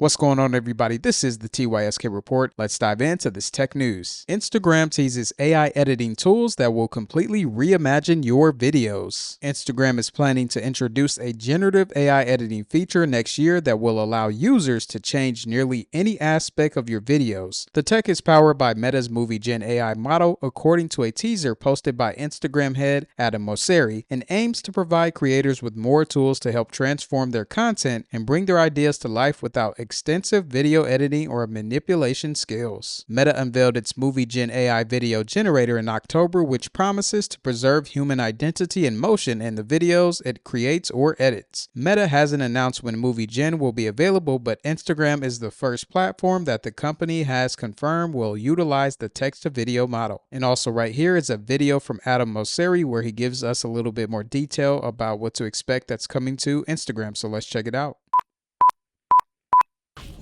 What's going on, everybody? This is the TYSK Report. Let's dive into this tech news. Instagram teases AI editing tools that will completely reimagine your videos. Instagram is planning to introduce a generative AI editing feature next year that will allow users to change nearly any aspect of your videos. The tech is powered by Meta's Movie Gen AI model, according to a teaser posted by Instagram head Adam Mosseri, and aims to provide creators with more tools to help transform their content and bring their ideas to life without extensive video editing or manipulation skills. Meta unveiled its Movie Gen AI video generator in October, which promises to preserve human identity and motion in the videos it creates or edits. Meta hasn't announced when Movie Gen will be available, but Instagram is the first platform that the company has confirmed will utilize the text-to-video model. And also right here is a video from Adam Mosseri where he gives us a little bit more detail about what to expect that's coming to Instagram. So let's check it out.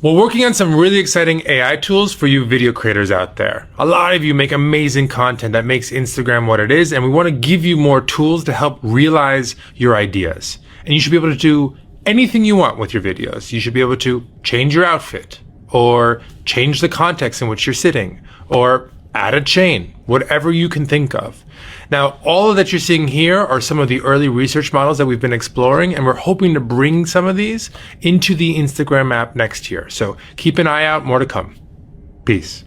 We're working on some really exciting AI tools for you video creators out there. A lot of you make amazing content that makes Instagram what it is, and we want to give you more tools to help realize your ideas. And you should be able to do anything you want with your videos. You should be able to change your outfit, or change the context in which you're sitting, or add a chain, whatever you can think of. Now, all that you're seeing here are some of the early research models that we've been exploring, and we're hoping to bring some of these into the Instagram app next year. So keep an eye out, more to come. Peace.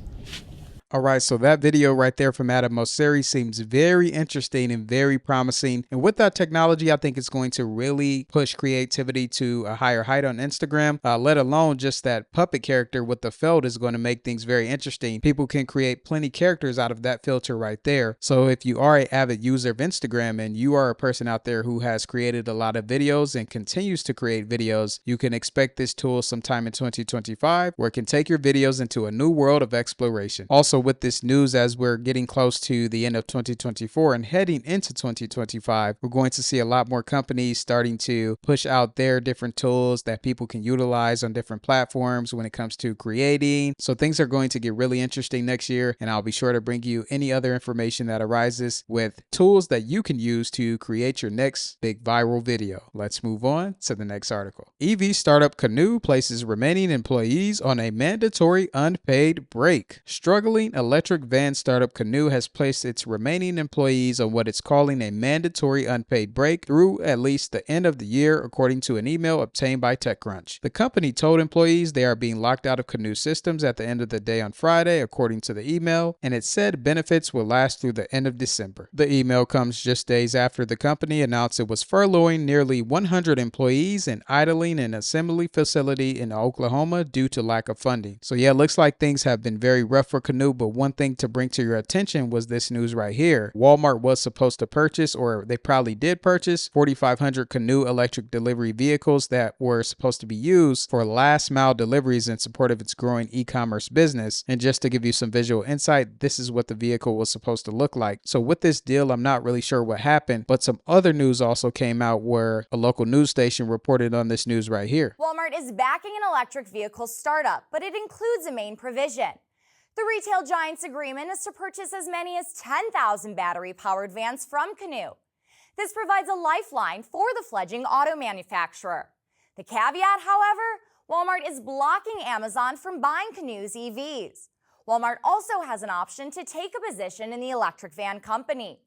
All right, so that video right there from Adam Mosseri seems very interesting and very promising. And with that technology, I think it's going to really push creativity to a higher height on Instagram, let alone just that puppet character with the felt is going to make things very interesting. People can create plenty characters out of that filter right there. So if you are an avid user of Instagram and you are a person out there who has created a lot of videos and continues to create videos, you can expect this tool sometime in 2025 where it can take your videos into a new world of exploration. Also, with this news, as we're getting close to the end of 2024 and heading into 2025, we're going to see a lot more companies starting to push out their different tools that people can utilize on different platforms when it comes to creating. So things are going to get really interesting next year, and I'll be sure to bring you any other information that arises with tools that you can use to create your next big viral video. Let's move on to the next article. EV startup Canoe places remaining employees on a mandatory unpaid break. Struggling electric van startup Canoe has placed its remaining employees on what it's calling a mandatory unpaid break through at least the end of the year, according to an email obtained by TechCrunch. The company told employees they are being locked out of Canoe systems at the end of the day on Friday, according to the email, and it said benefits will last through the end of December. The email comes just days after the company announced it was furloughing nearly 100 employees and idling an assembly facility in Oklahoma due to lack of funding. So yeah, it looks like things have been very rough for Canoe, but one thing to bring to your attention was this news right here. Walmart was supposed to purchase, or they probably did purchase, 4,500 Canoe electric delivery vehicles that were supposed to be used for last mile deliveries in support of its growing e-commerce business. And just to give you some visual insight, this is what the vehicle was supposed to look like. So with this deal, I'm not really sure what happened, but some other news also came out where a local news station reported on this news right here. Walmart is backing an electric vehicle startup, but it includes a main provision. The retail giant's agreement is to purchase as many as 10,000 battery-powered vans from Canoe. This provides a lifeline for the fledgling auto manufacturer. The caveat, however, Walmart is blocking Amazon from buying Canoe's EVs. Walmart also has an option to take a position in the electric van company.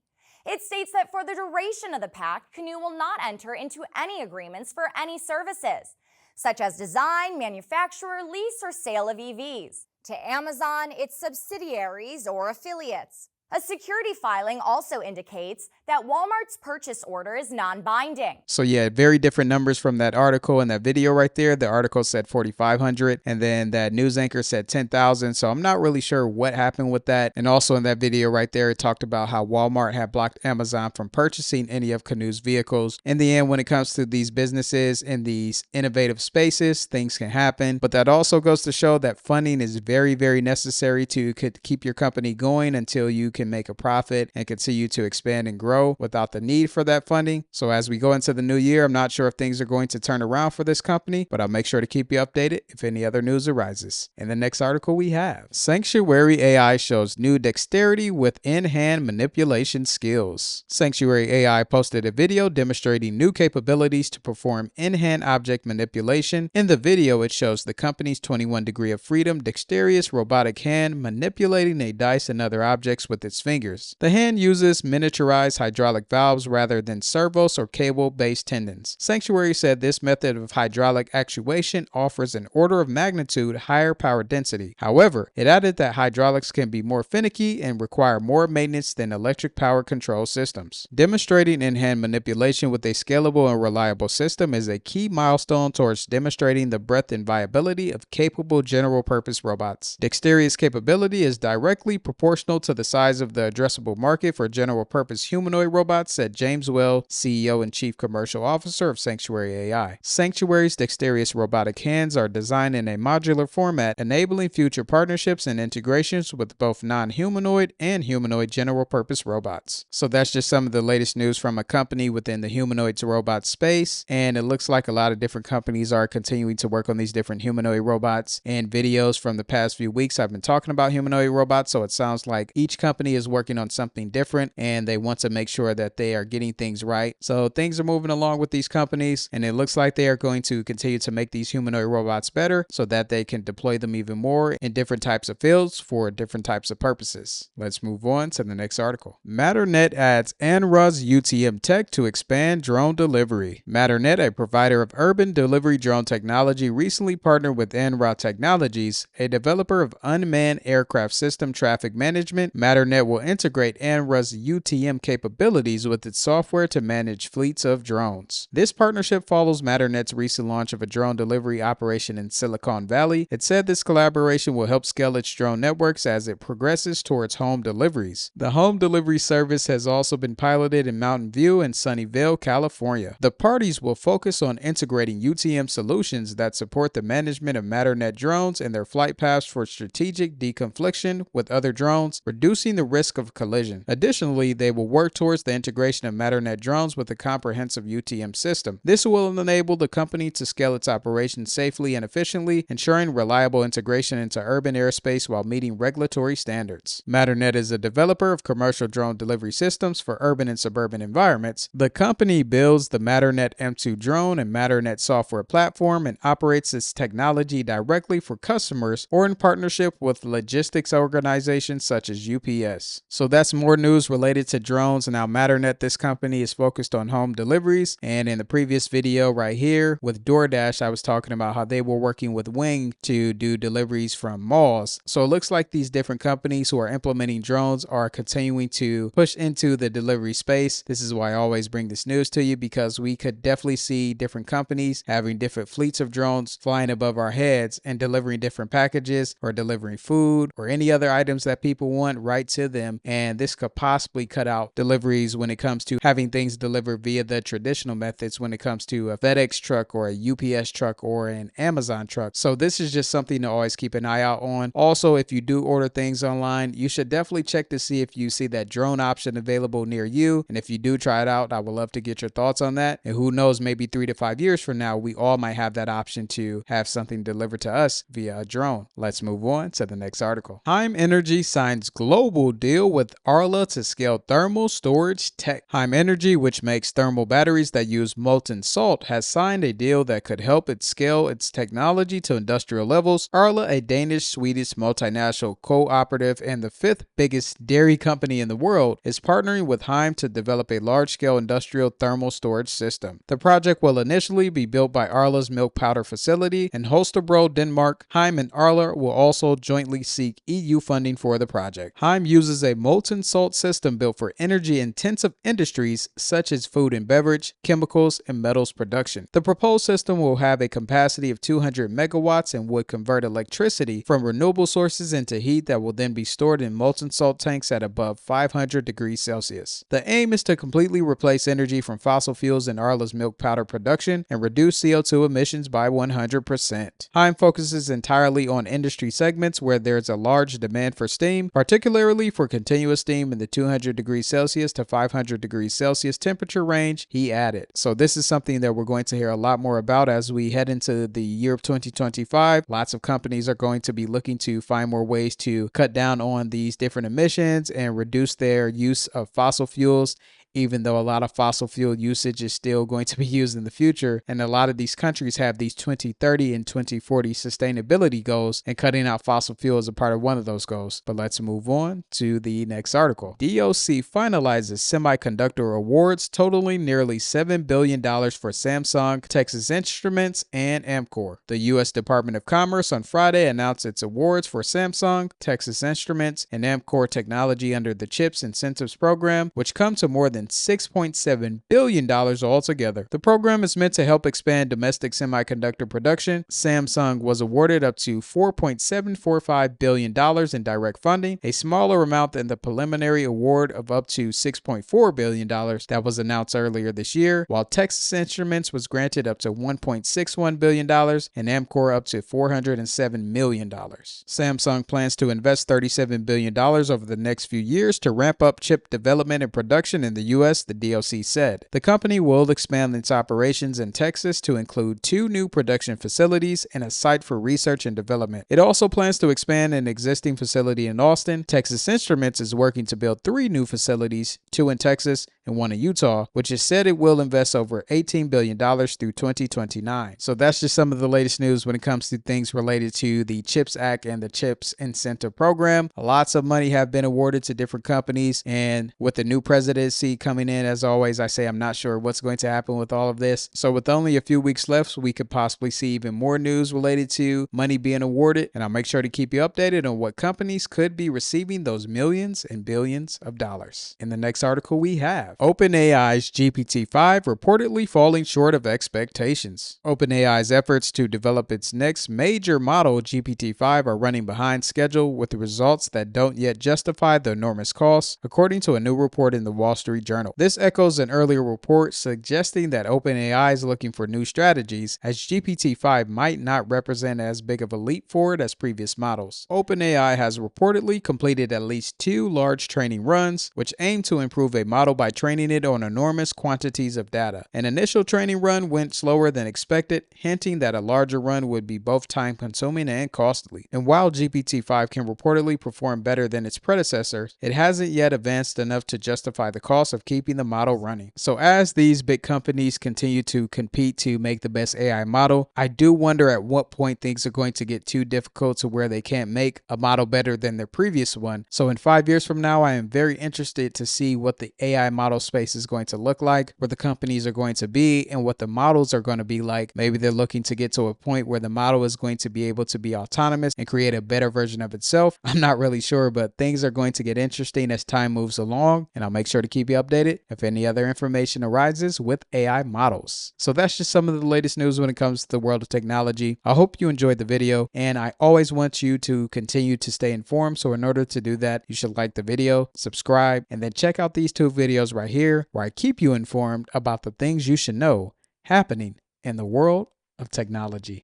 It states that for the duration of the pact, Canoe will not enter into any agreements for any services, such as design, manufacture, lease, or sale of EVs to Amazon, its subsidiaries, or affiliates. A security filing also indicates that Walmart's purchase order is non-binding. So yeah, very different numbers from that article and that video right there. The article said 4,500 and then that news anchor said 10,000. So I'm not really sure what happened with that. And also in that video right there, it talked about how Walmart had blocked Amazon from purchasing any of Canoe's vehicles. In the end, when it comes to these businesses in these innovative spaces, things can happen. But that also goes to show that funding is very, very necessary to keep your company going until you can can make a profit and continue to expand and grow without the need for that funding. So as we go into the new year, I'm not sure if things are going to turn around for this company, but I'll make sure to keep you updated if any other news arises. In the next article we have, Sanctuary AI shows new dexterity with in-hand manipulation skills. Sanctuary AI posted a video demonstrating new capabilities to perform in-hand object manipulation. In the video, it shows the company's 21 degree of freedom dexterous robotic hand manipulating a dice and other objects with its fingers. The hand uses miniaturized hydraulic valves rather than servos or cable-based tendons. Sanctuary said this method of hydraulic actuation offers an order of magnitude higher power density. However, it added that hydraulics can be more finicky and require more maintenance than electric power control systems. Demonstrating in-hand manipulation with a scalable and reliable system is a key milestone towards demonstrating the breadth and viability of capable general-purpose robots. Dexterous capability is directly proportional to the size of the addressable market for general-purpose humanoid robots, said James Well, CEO and Chief Commercial Officer of Sanctuary AI. Sanctuary's dexterous robotic hands are designed in a modular format, enabling future partnerships and integrations with both non-humanoid and humanoid general-purpose robots. So that's just some of the latest news from a company within the humanoid to robot space, and it looks like a lot of different companies are continuing to work on these different humanoid robots. And videos from the past few weeks I've been talking about humanoid robots, so it sounds like each company is working on something different and they want to make sure that they are getting things right. So things are moving along with these companies, and it looks like they are going to continue to make these humanoid robots better so that they can deploy them even more in different types of fields for different types of purposes. Let's move on to the next article. Matternet adds ANRA's UTM tech to expand drone delivery. Matternet, a provider of urban delivery drone technology, recently partnered with ANRA Technologies, a developer of unmanned aircraft system traffic management. Matternet will integrate ANRA's UTM capabilities with its software to manage fleets of drones. This partnership follows Matternet's recent launch of a drone delivery operation in Silicon Valley. It said this collaboration will help scale its drone networks as it progresses towards home deliveries. The home delivery service has also been piloted in Mountain View and Sunnyvale, California. The parties will focus on integrating UTM solutions that support the management of Matternet drones and their flight paths for strategic deconfliction with other drones, reducing the risk of collision. Additionally, they will work towards the integration of Matternet drones with a comprehensive UTM system. This will enable the company to scale its operations safely and efficiently, ensuring reliable integration into urban airspace while meeting regulatory standards. Matternet is a developer of commercial drone delivery systems for urban and suburban environments. The company builds the Matternet M2 drone and Matternet software platform and operates its technology directly for customers or in partnership with logistics organizations such as UPS. So that's more news related to drones. Now Matternet, this company, is focused on home deliveries, and in the previous video right here with DoorDash, I was talking about how they were working with Wing to do deliveries from malls. So it looks like these different companies who are implementing drones are continuing to push into the delivery space. This is why I always bring this news to you, because we could definitely see different companies having different fleets of drones flying above our heads and delivering different packages or delivering food or any other items that people want right to them. And this could possibly cut out deliveries when it comes to having things delivered via the traditional methods when it comes to a FedEx truck or a UPS truck or an Amazon truck. So this is just something to always keep an eye out on. Also, if you do order things online, you should definitely check to see if you see that drone option available near you. And if you do try it out, I would love to get your thoughts on that. And who knows, maybe 3 to 5 years from now, we all might have that option to have something delivered to us via a drone. Let's move on to the next article. Heim Energy signs global deal with Arla to scale thermal storage tech. Heim Energy, which makes thermal batteries that use molten salt, has signed a deal that could help it scale its technology to industrial levels. Arla, a Danish-Swedish multinational cooperative and the 5th biggest dairy company in the world, is partnering with Heim to develop a large-scale industrial thermal storage system. The project will initially be built by Arla's milk powder facility in Holstebro, Denmark. Heim and Arla will also jointly seek EU funding for the project. Heim uses a molten salt system built for energy-intensive industries such as food and beverage, chemicals, and metals production. The proposed system will have a capacity of 200 megawatts and would convert electricity from renewable sources into heat that will then be stored in molten salt tanks at above 500 degrees Celsius. The aim is to completely replace energy from fossil fuels in Arla's milk powder production and reduce CO2 emissions by 100%. Heim focuses entirely on industry segments where there's a large demand for steam, particularly particularly for continuous steam in the 200 degrees Celsius to 500 degrees Celsius temperature range, he added. So this is something that we're going to hear a lot more about as we head into the year of 2025. Lots of companies are going to be looking to find more ways to cut down on these different emissions and reduce their use of fossil fuels, even though a lot of fossil fuel usage is still going to be used in the future. And a lot of these countries have these 2030 and 2040 sustainability goals, and cutting out fossil fuel is a part of one of those goals. But let's move on to the next article. DOC finalizes semiconductor awards totaling nearly $7 billion for Samsung, Texas Instruments, and Amkor. The U.S. Department of Commerce on Friday announced its awards for Samsung, Texas Instruments, and Amkor technology under the CHIPS Incentives Program, which come to more than $6.7 billion altogether. The program is meant to help expand domestic semiconductor production. Samsung was awarded up to $4.745 billion in direct funding, a smaller amount than the preliminary award of up to $6.4 billion that was announced earlier this year, while Texas Instruments was granted up to $1.61 billion and Amkor up to $407 million. Samsung plans to invest $37 billion over the next few years to ramp up chip development and production in the U.S., the DOC said. The company will expand its operations in Texas to include 2 new production facilities and a site for research and development. It also plans to expand an existing facility in Austin. Texas Instruments is working to build 3 new facilities, 2 in Texas and 1 in Utah, which is said it will invest over $18 billion through 2029. So that's just some of the latest news when it comes to things related to the CHIPS Act and the CHIPS Incentive Program. Lots of money have been awarded to different companies, and with the new presidency coming in, as always, I say I'm not sure what's going to happen with all of this. So with only a few weeks left, we could possibly see even more news related to money being awarded, and I'll make sure to keep you updated on what companies could be receiving those millions and billions of dollars. In the next article we have OpenAI's GPT-5 reportedly falling short of expectations. OpenAI's efforts to develop its next major model, GPT-5, are running behind schedule with results that don't yet justify the enormous costs, according to a new report in the Wall Street Journal. This echoes an earlier report suggesting that OpenAI is looking for new strategies, as GPT-5 might not represent as big of a leap forward as previous models. OpenAI has reportedly completed at least 2 large training runs, which aim to improve a model by training it on enormous quantities of data. An initial training run went slower than expected, hinting that a larger run would be both time-consuming and costly. And while GPT-5 can reportedly perform better than its predecessors, it hasn't yet advanced enough to justify the cost of keeping the model running. So as these big companies continue to compete to make the best AI model, I do wonder at what point things are going to get too difficult to where they can't make a model better than their previous one. So in 5 years from now, I am very interested to see what the AI model space is going to look like, where the companies are going to be, and what the models are going to be like. Maybe they're looking to get to a point where the model is going to be able to be autonomous and create a better version of itself. I'm not really sure, but things are going to get interesting as time moves along, and I'll make sure to keep you updated if any other information arises with AI models. So that's just some of the latest news when it comes to the world of technology. I hope you enjoyed the video, and I always want you to continue to stay informed. So in order to do that, you should like the video, subscribe, and then check out these 2 videos right here where I keep you informed about the things you should know happening in the world of technology.